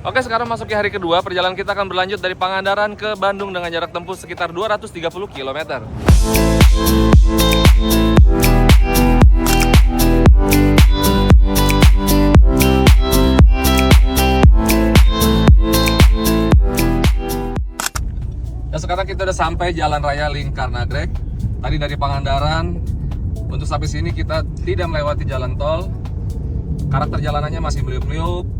Oke, sekarang masuki hari kedua, perjalanan kita akan berlanjut dari Pangandaran ke Bandung dengan jarak tempuh sekitar 230 km. Dan sekarang kita udah sampai Jalan Raya Lingkar Nagrek. Tadi dari Pangandaran, untuk sampai sini kita tidak melewati jalan tol. Karakter jalanannya masih meliuk-liuk,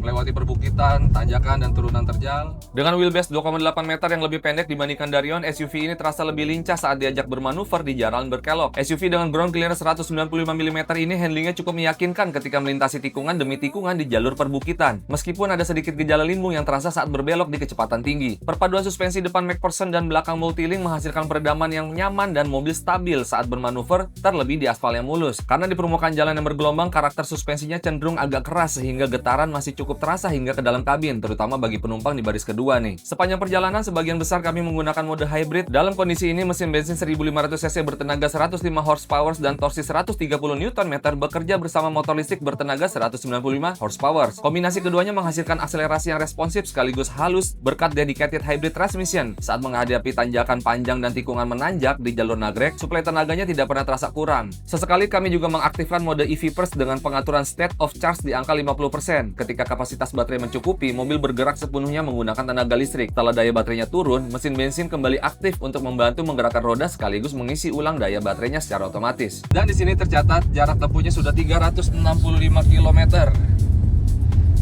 melewati perbukitan, tanjakan, dan turunan terjal. Dengan wheelbase 2,8 meter yang lebih pendek dibandingkan Darion, SUV ini terasa lebih lincah saat diajak bermanuver di jalan berkelok. SUV dengan ground clearance 195 mm ini handlingnya cukup meyakinkan ketika melintasi tikungan demi tikungan di jalur perbukitan. Meskipun ada sedikit gejala limbung yang terasa saat berbelok di kecepatan tinggi. Perpaduan suspensi depan McPherson dan belakang Multilink menghasilkan peredaman yang nyaman dan mobil stabil saat bermanuver, terlebih di aspal yang mulus. Karena di permukaan jalan yang bergelombang, karakter suspensinya cenderung agak keras sehingga getaran masih cukup terasa hingga ke dalam kabin, terutama bagi penumpang di baris kedua nih. Sepanjang perjalanan, sebagian besar kami menggunakan mode hybrid. Dalam kondisi ini, mesin bensin 1500 cc bertenaga 105 horsepower dan torsi 130 Nm bekerja bersama motor listrik bertenaga 195 horsepower. Kombinasi keduanya menghasilkan akselerasi yang responsif sekaligus halus berkat dedicated hybrid transmission. Saat menghadapi tanjakan panjang dan tikungan menanjak di jalur Nagrek, suplai tenaganya tidak pernah terasa kurang. Sesekali kami juga mengaktifkan mode EV First dengan pengaturan state of charge di angka 50%. Ketika kapasitas baterai mencukupi, mobil bergerak sepenuhnya menggunakan tenaga listrik. Setelah daya baterainya turun, mesin bensin kembali aktif untuk membantu menggerakkan roda sekaligus mengisi ulang daya baterainya secara otomatis. Dan di sini tercatat jarak tempuhnya sudah 365 km.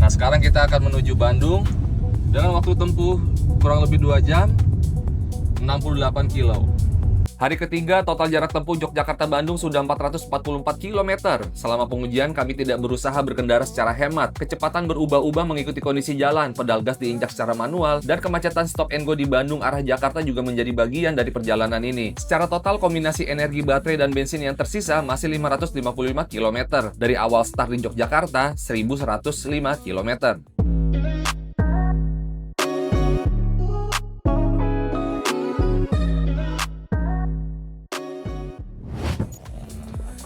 Nah, sekarang kita akan menuju Bandung dengan waktu tempuh kurang lebih 2 jam 68 kilo. Hari ketiga, total jarak tempuh Yogyakarta-Bandung sudah 444 km. Selama pengujian, kami tidak berusaha berkendara secara hemat. Kecepatan berubah-ubah mengikuti kondisi jalan, pedal gas diinjak secara manual, dan kemacetan stop and go di Bandung arah Jakarta juga menjadi bagian dari perjalanan ini. Secara total, kombinasi energi baterai dan bensin yang tersisa masih 555 km. Dari awal start di Yogyakarta, 1105 km.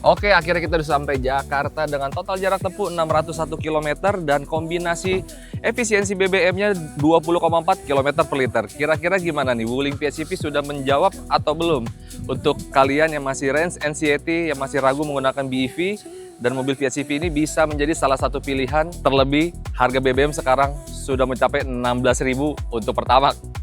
Oke, akhirnya kita sudah sampai Jakarta dengan total jarak tempuh 601 km dan kombinasi efisiensi BBM-nya 20,4 km per liter. Kira-kira gimana nih? Wuling PHEV sudah menjawab atau belum? Untuk kalian yang masih range NCT, yang masih ragu menggunakan BEV, dan mobil PHEV ini bisa menjadi salah satu pilihan. Terlebih, harga BBM sekarang sudah mencapai 16.000 untuk Pertamax.